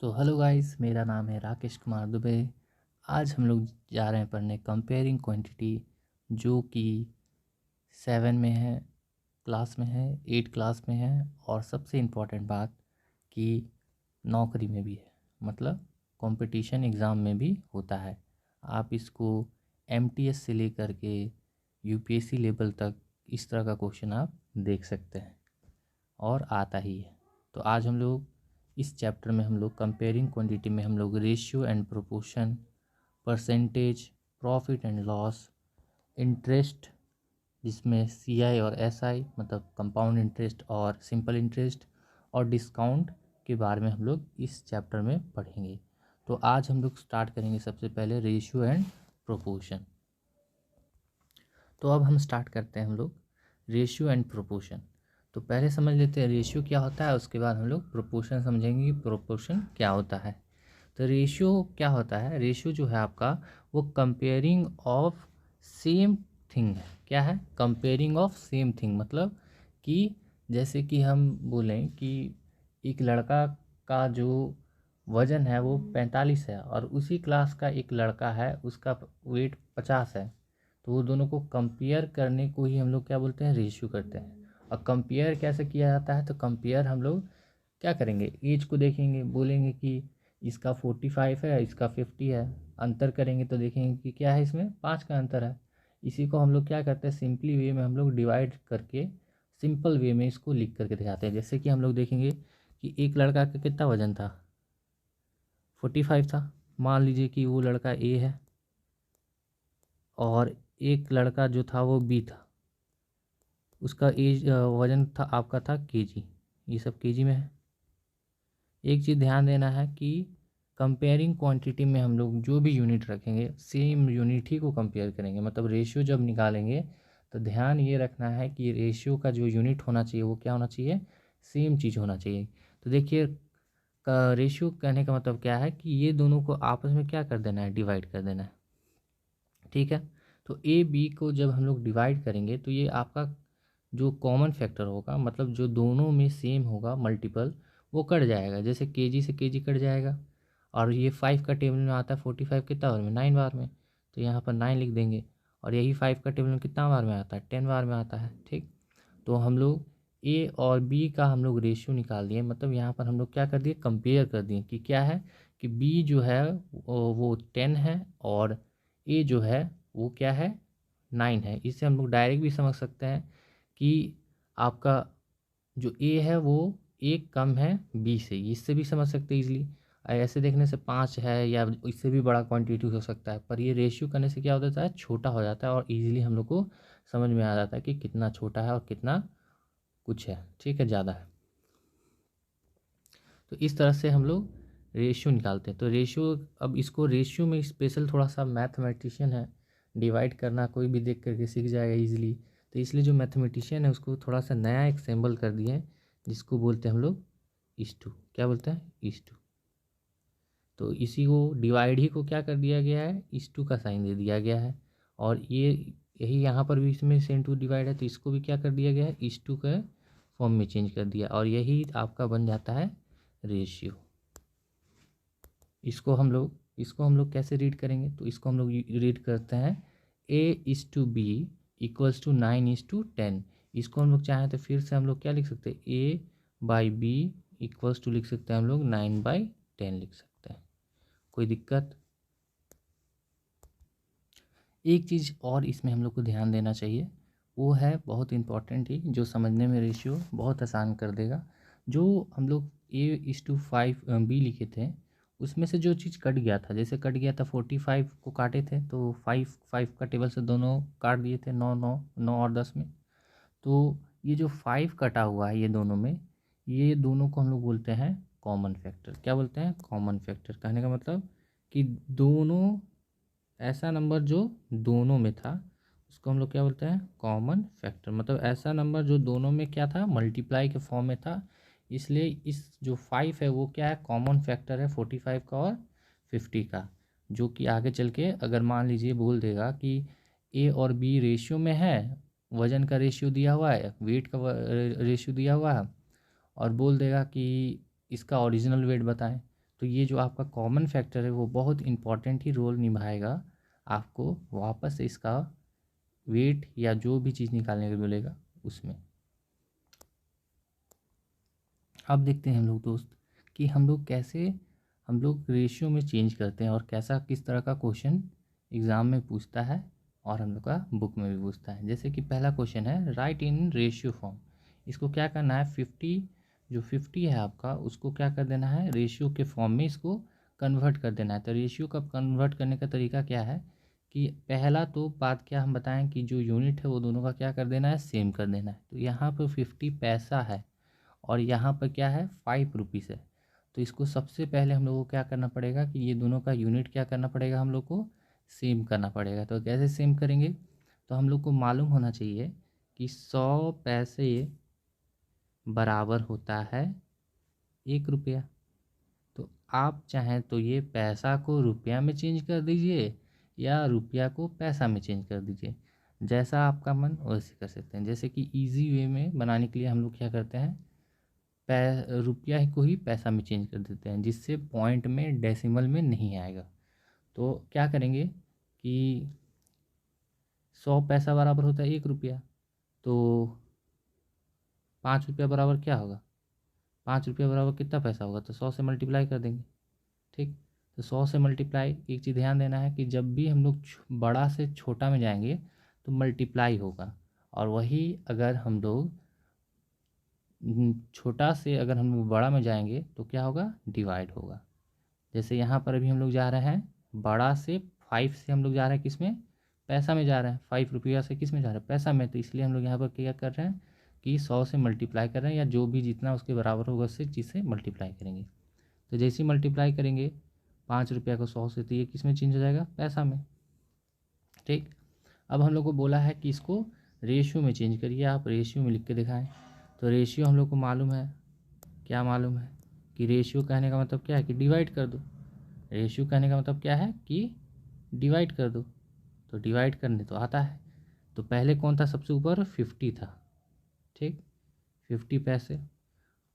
तो hello guys, मेरा नाम है राकेश कुमार दुबे। आज हम लोग जा रहे हैं पढ़ने कंपेयरिंग क्वांटिटी, जो कि 7 में है, क्लास में है, 8 क्लास में है, और सबसे इम्पॉर्टेंट बात कि नौकरी में भी है, मतलब कंपटीशन एग्ज़ाम में भी होता है। आप इसको एमटीएस से लेकर के यूपीएससी लेवल तक इस तरह का क्वेश्चन आप देख सकते हैं और आता ही है। तो आज हम लोग इस चैप्टर में हम लोग कंपेयरिंग क्वांटिटी में हम लोग ratio and proportion, percentage, profit and loss, interest जिसमें सीआई और एसआई मतलब कंपाउंड इंटरेस्ट और सिंपल इंटरेस्ट, और डिस्काउंट के बारे में हम लोग इस चैप्टर में पढ़ेंगे। तो आज हम लोग स्टार्ट करेंगे सबसे पहले रेशियो एंड प्रोपोर्शन। तो अब हम स्टार्ट करते हैं हम लोग रेशियो एंड प्रोपोर्शन। तो पहले समझ लेते हैं रेशियो क्या होता है, उसके बाद हम लोग प्रोपोर्शन समझेंगे कि प्रोपोर्शन क्या होता है। तो रेशियो क्या होता है? रेशियो जो है आपका, वो कंपेयरिंग ऑफ सेम थिंग है। क्या है? कंपेयरिंग ऑफ सेम थिंग, मतलब कि जैसे कि हम बोलें कि एक लड़का का जो वज़न है वो 45 है और उसी क्लास का एक लड़का है, उसका वेट 50 है। तो वो दोनों को कंपेयर करने को ही हम लोग क्या बोलते हैं? रेशियो करते हैं। और कंपेयर कैसे किया जाता है? तो कंपेयर हम लोग क्या करेंगे? एज को देखेंगे, बोलेंगे कि इसका 45 है, इसका 50 है। अंतर करेंगे तो देखेंगे कि क्या है, इसमें 5 का अंतर है। इसी को हम लोग क्या करते हैं? सिंपली वे में हम लोग डिवाइड करके सिंपल वे में इसको लिख करके दिखाते हैं। जैसे कि हम लोग देखेंगे कि एक लड़का का कितना वजन था? 45 था। मान लीजिए कि वो लड़का ए है और एक लड़का जो था वो बी था। उसका एज वज़न था, आपका था केजी। ये सब केजी में है। एक चीज़ ध्यान देना है कि कंपेयरिंग क्वांटिटी में हम लोग जो भी यूनिट रखेंगे, सेम यूनिट ही को कंपेयर करेंगे। मतलब रेशियो जब निकालेंगे तो ध्यान ये रखना है कि रेशियो का जो यूनिट होना चाहिए वो क्या होना चाहिए? सेम चीज़ होना चाहिए। तो देखिए, का रेशियो कहने का मतलब क्या है कि ये दोनों को आपस में क्या कर देना है? डिवाइड कर देना है। ठीक है। तो ए बी को जब हम लोग डिवाइड करेंगे तो ये आपका जो कॉमन फैक्टर होगा, मतलब जो दोनों में सेम होगा मल्टीपल, वो कट जाएगा। जैसे केजी से केजी कट जाएगा। और ये 5 का टेबल में आता है 45 कितना बार में? 9 बार में। तो यहाँ पर 9 लिख देंगे। और यही 5 का टेबल में कितना बार में आता है? 10 बार में आता है। ठीक। तो हम लोग ए और बी का हम लोग रेशियो निकाल दिए। मतलब यहाँ पर हम लोग क्या कर दिए? कंपेयर कर दिए कि क्या है कि बी जो है वो 10 है और ए जो है वो क्या है? 9 है। इससे हम लोग डायरेक्ट भी समझ सकते हैं कि आपका जो ए है वो एक कम है बी से। इससे भी समझ सकते हैं ईजिली। ऐसे देखने से 5 है या इससे भी बड़ा क्वांटिटी हो सकता है, पर ये रेशियो करने से क्या हो जाता है? छोटा हो जाता है और इजीली हम लोग को समझ में आ जाता है कि कितना छोटा है और कितना कुछ है। ठीक है, ज़्यादा है। तो इस तरह से हम लोग रेशियो निकालते हैं। तो रेशियो, अब इसको रेशियो में स्पेशल थोड़ा सा मैथमेटिशियन है, डिवाइड करना कोई भी देख करके सीख जाएगा इजीली। तो इसलिए जो मैथमेटिशियन है उसको थोड़ा सा नया एक सिंबल कर दिए हैं, जिसको बोलते हैं हम लोग इस टू। क्या बोलते हैं? इस टू। तो इसी को डिवाइड ही को क्या कर दिया गया है? इस टू का साइन दे दिया गया है। और ये यही यहाँ पर भी इसमें सेम टू डिवाइड है, तो इसको भी क्या कर दिया गया है? इस टू का फॉर्म में चेंज कर दिया, और यही आपका बन जाता है रेशियो। इसको हम लोग कैसे रीड करेंगे? तो इसको हम लोग रीड करते हैं A/B = 9/10। इसको हम लोग चाहें तो फिर से हम लोग क्या लिख सकते हैं? A/B = लिख सकते हैं हम लोग 9/10 लिख सकते हैं। कोई दिक्कत? एक चीज़ और इसमें हम लोग को ध्यान देना चाहिए, वो है बहुत इम्पॉर्टेंट ही, जो समझने में रेशियो बहुत आसान कर देगा। जो हम लोग A/5 B लिखे थे, उसमें से जो चीज़ कट गया था, जैसे कट गया था 45 को काटे थे तो 5 का टेबल से दोनों काट दिए थे, 9 9 9 और 10 में। तो ये जो 5 कटा हुआ है ये दोनों में, ये दोनों को हम लोग बोलते हैं कॉमन फैक्टर। क्या बोलते हैं? Common factor. कहने का मतलब कि दोनों, ऐसा नंबर जो दोनों में था उसको हम लोग क्या बोलते हैं? Common factor. मतलब ऐसा नंबर जो दोनों में क्या था? मल्टीप्लाई के फॉर्म में था। इसलिए इस जो 5 है वो क्या है? कॉमन फैक्टर है 45 का और 50 का। जो कि आगे चल के अगर मान लीजिए बोल देगा कि ए और बी रेशियो में है, वज़न का रेशियो दिया हुआ है, वेट का रेशियो दिया हुआ है, और बोल देगा कि इसका ओरिजिनल वेट बताएं, तो ये जो आपका कॉमन फैक्टर है वो बहुत इम्पॉर्टेंट ही रोल निभाएगा, आपको वापस से इसका वेट या जो भी चीज़ निकालने के लिए बोलेगा उसमें। अब देखते हैं हम लोग दोस्त कि हम लोग रेशियो में चेंज करते हैं और कैसा किस तरह का क्वेश्चन एग्ज़ाम में पूछता है और हम लोग का बुक में भी पूछता है। जैसे कि पहला क्वेश्चन है राइट इन रेशियो फॉर्म। इसको क्या करना है, 50 है आपका, उसको क्या कर देना है, रेशियो के फॉर्म में इसको कन्वर्ट कर देना है। तो रेशियो का कन्वर्ट करने का तरीका क्या है कि पहला तो बात क्या हम बताएं कि जो यूनिट है वो दोनों का क्या कर देना है, सेम कर देना है। तो यहाँ पर 50 पैसा है और यहाँ पर क्या है, 5 रुपीज़ है। तो इसको सबसे पहले हम लोग को क्या करना पड़ेगा कि ये दोनों का यूनिट क्या करना पड़ेगा, हम लोग को सेम करना पड़ेगा। तो कैसे सेम करेंगे, तो हम लोग को मालूम होना चाहिए कि 100 पैसे बराबर होता है 1 रुपया। तो आप चाहें तो ये पैसा को रुपया में चेंज कर दीजिए या रुपया को पैसा में चेंज कर दीजिए, जैसा आपका मन वैसे कर सकते हैं। जैसे कि इजी वे में बनाने के लिए हम लोग क्या करते हैं, रुपया को ही पैसा में चेंज कर देते हैं, जिससे पॉइंट में डेसिमल में नहीं आएगा। तो क्या करेंगे कि 100 पैसा बराबर होता है 1 रुपया, तो 5 रुपया बराबर क्या होगा, 5 रुपया बराबर कितना पैसा होगा, तो 100 से मल्टीप्लाई कर देंगे। ठीक, तो 100 से मल्टीप्लाई, एक चीज़ ध्यान देना है कि जब भी हम लोग बड़ा से छोटा में जाएंगे तो मल्टीप्लाई होगा, और वही अगर हम लोग छोटा से अगर हम लोग बड़ा में जाएंगे तो क्या होगा, डिवाइड होगा। जैसे यहाँ पर अभी हम लोग जा रहे हैं बड़ा से 5 से हम लोग जा रहे हैं किस में, पैसा में जा रहे हैं, 5 रुपया से किस में जा रहे हैं, पैसा में। तो इसलिए हम लोग यहाँ पर क्या कर रहे हैं कि 100 से मल्टीप्लाई कर रहे हैं, या जो भी जितना उसके बराबर होगा उससे चीज़ से मल्टीप्लाई करेंगे। तो जैसे ही मल्टीप्लाई करेंगे 5 रुपया को 100 से, तो ये किस में चेंज हो जाएगा, पैसा में। ठीक, अब हम लोग को बोला है कि इसको रेशियो में चेंज करिए, आप रेशियो में लिख के दिखाएं। तो रेशियो हम लोग को मालूम है, क्या मालूम है कि रेशियो कहने का मतलब क्या है कि डिवाइड कर दो। रेशियो कहने का मतलब क्या है कि डिवाइड कर दो। तो डिवाइड करने तो आता है, तो पहले कौन था सबसे ऊपर, 50 था। ठीक, 50 पैसे,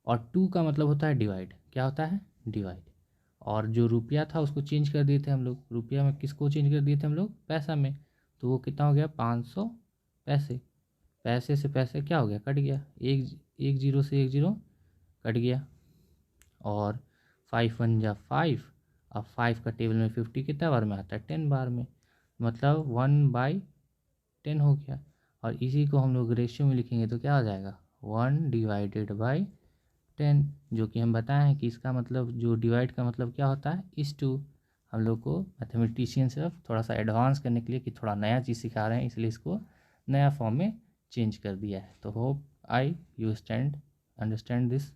और 2 का मतलब होता है डिवाइड, क्या होता है, डिवाइड। और जो रुपया था उसको चेंज कर दिए थे हम लोग, रुपया में किसको चेंज कर दिए थे हम लोग, पैसा में। तो वो कितना हो गया, 500 पैसे। पैसे से पैसे क्या हो गया, कट गया, एक जीरो से एक जीरो कट गया, और 5 1 जा 5। अब 5 का टेबल में 50 कितना बार में आता है, 10 बार में, मतलब 1/10 हो गया। और इसी को हम लोग रेशियो में लिखेंगे तो क्या हो जाएगा, 1/10, जो कि हम बताएं हैं कि इसका मतलब जो डिवाइड का मतलब क्या होता है, /2। हम लोग को मैथमेटिशियन सिर्फ थोड़ा सा एडवांस करने के लिए कि थोड़ा नया चीज़ सिखा रहे हैं, इसलिए इसको नया फॉर्म में चेंज कर दिया है। तो hope I you understand this.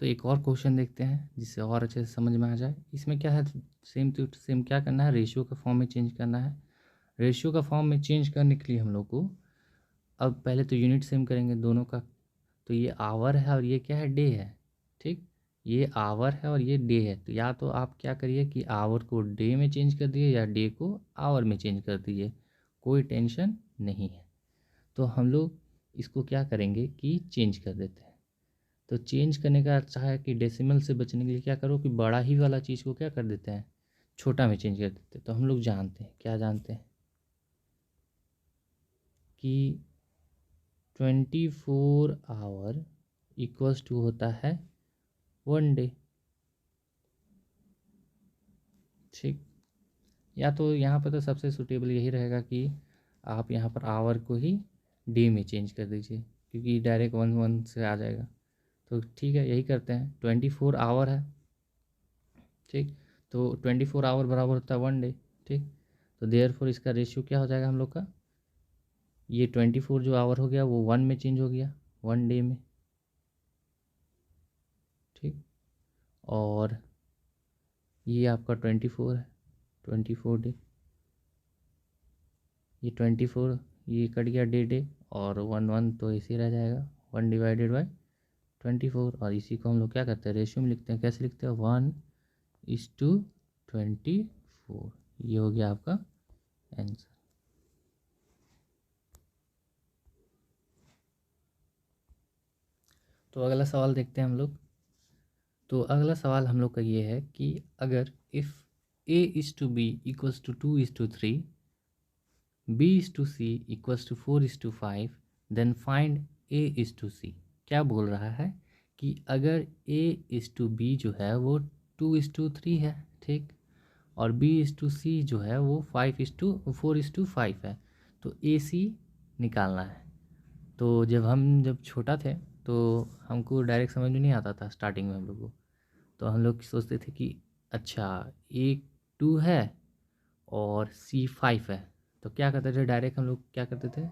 तो एक और क्वेश्चन देखते हैं जिससे और अच्छे से समझ में आ जाए। इसमें क्या है, सेम टू सेम क्या करना है, रेशियो का फॉर्म में चेंज करना है। रेशियो का फॉर्म में चेंज करने के लिए हम लोग को अब पहले तो यूनिट सेम करेंगे दोनों का। तो ये आवर है और ये क्या है, डे है। ठीक, ये आवर है और ये डे है। तो या तो आप क्या करिए कि आवर को डे में चेंज कर दिए या डे को आवर में चेंज कर दीजिए, कोई टेंशन नहीं है। तो हम लोग इसको क्या करेंगे कि चेंज कर देते हैं। तो चेंज करने का अच्छा है कि डेसिमल से बचने के लिए क्या करो कि बड़ा ही वाला चीज़ को क्या कर देते हैं, छोटा में चेंज कर देते हैं। तो हम लोग जानते हैं, क्या जानते हैं कि 24 आवर इक्वल्स टू होता है 1 डे। ठीक, या तो यहाँ पर तो सबसे सूटेबल यही रहेगा कि आप यहाँ पर आवर को ही डे में चेंज कर दीजिए, क्योंकि डायरेक्ट 1 से आ जाएगा। तो ठीक है, यही करते हैं, 24 आवर है। ठीक, तो 24 आवर बराबर होता है 1 डे। ठीक, तो देयरफॉर इसका रेशियो क्या हो जाएगा हम लोग का, ये 24 जो आवर हो गया वो 1 में चेंज हो गया, 1 डे में। ठीक, और ये आपका 24 है, 24 डे, ये 24, ये कट गया डे, और 1 तो ऐसे ही रह जाएगा, 1/24। और इसी को हम लोग क्या करते हैं, रेशियो में लिखते हैं। कैसे लिखते हैं, 1:24। ये हो गया आपका आंसर। तो अगला सवाल देखते हैं हम लोग। तो अगला सवाल हम लोग का ये है कि अगर if A:B equals to 2:3, B:C equals to 4:5, then find A:C। क्या बोल रहा है कि अगर A:B जो है वो 2:3 है, ठीक, और B:C जो है वो 4:5 है, तो AC निकालना है। तो जब छोटा थे तो हमको डायरेक्ट समझ में नहीं आता था स्टार्टिंग में हम लोग को। तो हम लोग सोचते थे कि अच्छा A 2 है और C 5 है, तो क्या करते थे डायरेक्ट हम लोग क्या करते थे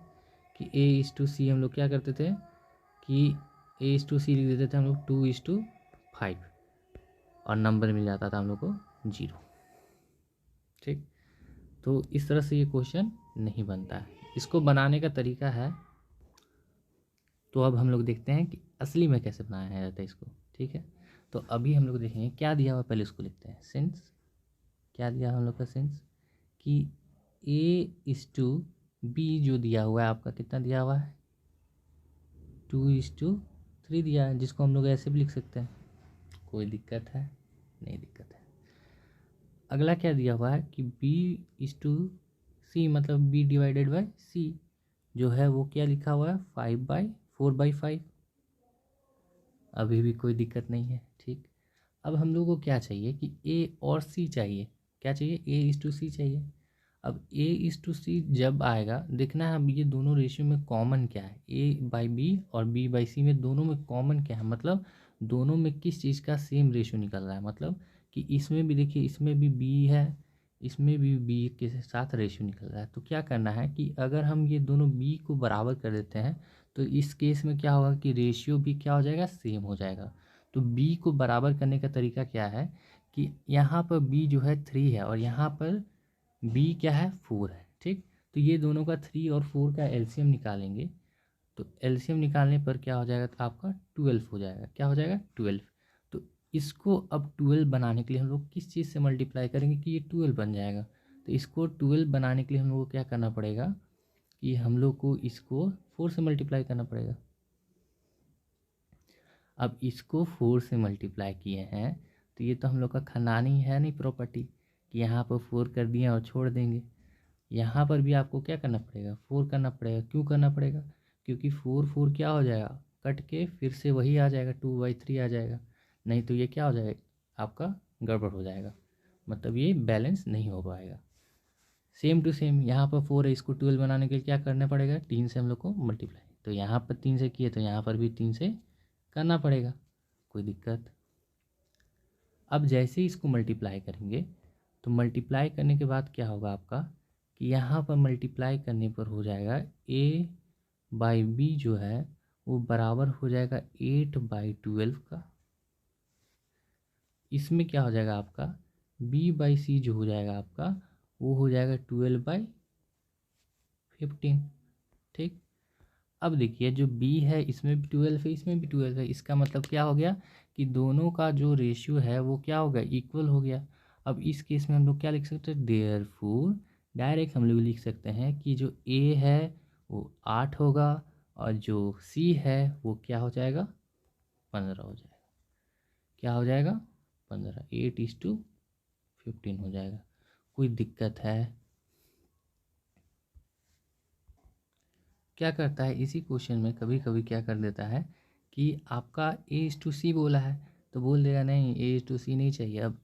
कि A:C हम लोग क्या करते थे कि A:C लिख देते थे हम लोग 2:5 और नंबर मिल जाता था हम लोग को 0, ठीक। तो इस तरह से ये क्वेश्चन नहीं बनता है। इसको बनाने का तरीका है, तो अब हम लोग देखते हैं कि असली में कैसे बनाया जाता है इसको, ठीक है। तो अभी हम लोग देखेंगे क्या दिया हुआ, पहले उसको लिखते हैं। सिंस क्या दिया हम लोग का, सिंस कि A:B जो दिया हुआ है आपका, कितना दिया हुआ है 2:3 दिया है, जिसको हम लोग ऐसे भी लिख सकते हैं। कोई दिक्कत है? नहीं दिक्कत है। अगला क्या दिया हुआ है कि B:C मतलब B/C जो है वो क्या लिखा हुआ है 4/5। अभी भी कोई दिक्कत नहीं है, ठीक। अब हम लोग को क्या चाहिए कि A और C चाहिए। क्या चाहिए? A:C चाहिए। अब A:C जब आएगा, देखना है अब ये दोनों रेशियो में कॉमन क्या है, A/B और B/C में दोनों में कॉमन क्या है, मतलब दोनों में किस चीज़ का सेम रेशियो निकल रहा है। मतलब कि इसमें भी देखिए, इसमें भी B है, इसमें भी B के साथ रेशियो निकल रहा है। तो क्या करना है कि अगर हम ये दोनों B को बराबर कर देते हैं तो इस केस में क्या होगा कि रेशियो भी क्या हो जाएगा, सेम हो जाएगा। तो B को बराबर करने का तरीका क्या है कि यहाँ पर B जो है 3 है और यहाँ पर B क्या है 4 है, ठीक। तो ये दोनों का 3 और 4 का एलसीएम निकालेंगे। तो एलसीएम निकालने पर क्या हो जाएगा, तो आपका 12 हो जाएगा। क्या हो जाएगा 12। तो इसको अब 12 बनाने के लिए हम लोग किस चीज़ से मल्टीप्लाई करेंगे कि ये 12 बन जाएगा। तो इसको 12 बनाने के लिए हम लोग को क्या करना पड़ेगा कि हम लोग को इसको 4 से मल्टीप्लाई करना पड़ेगा। अब इसको 4 से मल्टीप्लाई किए हैं तो ये तो हम लोग का खानदानी है नहीं प्रॉपर्टी कि यहाँ पर 4 कर दिए और छोड़ देंगे। यहाँ पर भी आपको क्या करना पड़ेगा, 4 करना पड़ेगा। क्यों करना पड़ेगा? क्योंकि 4 क्या हो जाएगा, कट के फिर से वही आ जाएगा 2/3 आ जाएगा। नहीं तो ये क्या हो जाएगा, आपका गड़बड़ हो जाएगा, मतलब ये बैलेंस नहीं हो पाएगा। सेम टू सेम यहाँ पर 4 है, इसको 12 बनाने के लिए क्या करना पड़ेगा, 3 से हम लोग को मल्टीप्लाई। तो यहाँ पर 3 से किए तो यहाँ पर भी 3 से करना पड़ेगा। कोई दिक्कत? अब जैसे ही इसको मल्टीप्लाई करेंगे तो मल्टीप्लाई करने के बाद क्या होगा आपका कि यहाँ पर मल्टीप्लाई करने पर हो जाएगा A/B जो है वो बराबर हो जाएगा 8/12 का। इसमें क्या हो जाएगा आपका B/C जो हो जाएगा आपका वो हो जाएगा 12/15, ठीक। अब देखिए जो B है इसमें भी 12 है, इसमें भी 12 है। इसका मतलब क्या हो गया कि दोनों का जो रेशियो है वो क्या हो गया, इक्वल हो गया। अब इस केस में हम लोग क्या लिख सकते हैं, देयरफॉर डायरेक्ट हम लोग लिख सकते हैं कि जो A है वो 8 होगा और जो C है वो क्या हो जाएगा 15 हो जाएगा। क्या हो जाएगा 15, 8:15 हो जाएगा। कोई दिक्कत है? क्या करता है इसी क्वेश्चन में कभी कभी क्या कर देता है कि आपका A:C बोला है तो बोल देगा नहीं A:C नहीं चाहिए, अब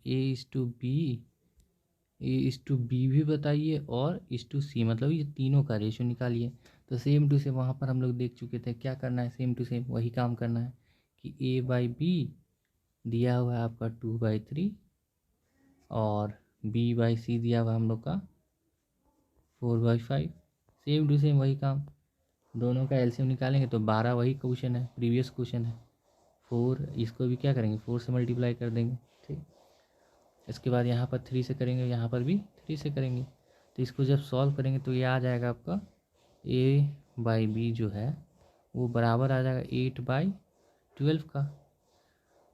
A:B भी बताइए और A:C मतलब ये तीनों का रेशियो निकालिए। तो सेम टू सेम वहाँ पर हम लोग देख चुके थे, क्या करना है, सेम टू सेम वही काम करना है कि A/B दिया हुआ है आपका 2/3 और B/C दिया हुआ है हम लोग का 4/5। सेम टू सेम वही काम, दोनों का एलसीएम निकालेंगे तो 12 वही क्वेश्चन है, प्रीवियस क्वेश्चन है। 4 इसको भी क्या करेंगे 4 से मल्टीप्लाई कर देंगे, ठीक। इसके बाद यहाँ पर 3 से करेंगे, यहाँ पर भी 3 से करेंगे। तो इसको जब सॉल्व करेंगे तो ये आ जाएगा आपका A/B जो है वो बराबर आ जाएगा 8/12 का।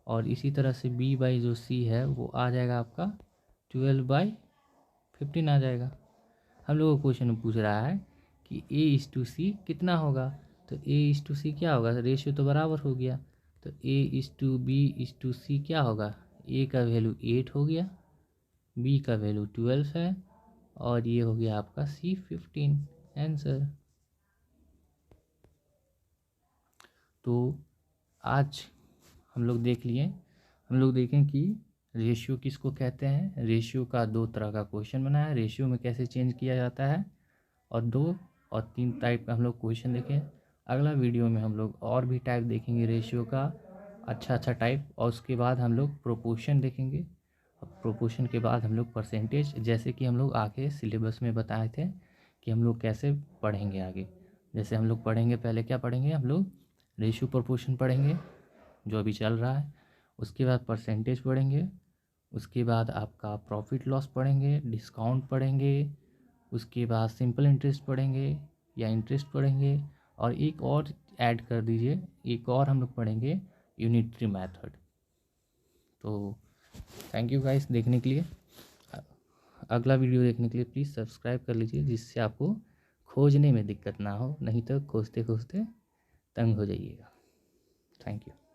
और इसी तरह से B/ जो C है वो आ जाएगा आपका 12/15 आ जाएगा। हम लोगों को क्वेश्चन में पूछ रहा है कि A:C कितना होगा, तो A:C क्या होगा, रेशियो तो बराबर हो गया। तो A/B/C क्या होगा, A का वैल्यू 8 हो गया, B का वैल्यू 12 है, और ये हो गया आपका C 15 आंसर। तो आज हम लोग देख लिए, हम लोग देखें कि रेशियो किसको कहते हैं। रेशियो का 2 तरह का क्वेश्चन बना है, रेशियो में कैसे चेंज किया जाता है, और 2 और 3 टाइप का हम लोग क्वेश्चन देखें। अगला वीडियो में हम लोग और भी टाइप देखेंगे रेशियो का, अच्छा टाइप, और उसके बाद हम लोग प्रोपोर्शन देखेंगे, और प्रोपोर्शन के बाद हम लोग परसेंटेज, जैसे कि हम लोग आगे सिलेबस में बताए थे कि हम लोग कैसे पढ़ेंगे आगे। जैसे हम लोग पढ़ेंगे, पहले क्या पढ़ेंगे, हम लोग रेशियो प्रोपोर्शन पढ़ेंगे जो अभी चल रहा है, उसके बाद परसेंटेज पढ़ेंगे, उसके बाद आपका प्रॉफिट लॉस पढ़ेंगे, डिस्काउंट पढ़ेंगे, उसके बाद सिंपल इंटरेस्ट पढ़ेंगे या इंटरेस्ट पढ़ेंगे, और एक और ऐड कर दीजिए, एक और हम लोग पढ़ेंगे यूनिटरी मेथड। तो थैंक यू गाइस देखने के लिए। अगला वीडियो देखने के लिए प्लीज़ सब्सक्राइब कर लीजिए, जिससे आपको खोजने में दिक्कत ना हो, नहीं तो खोजते खोजते तंग हो जाइएगा। Thank you.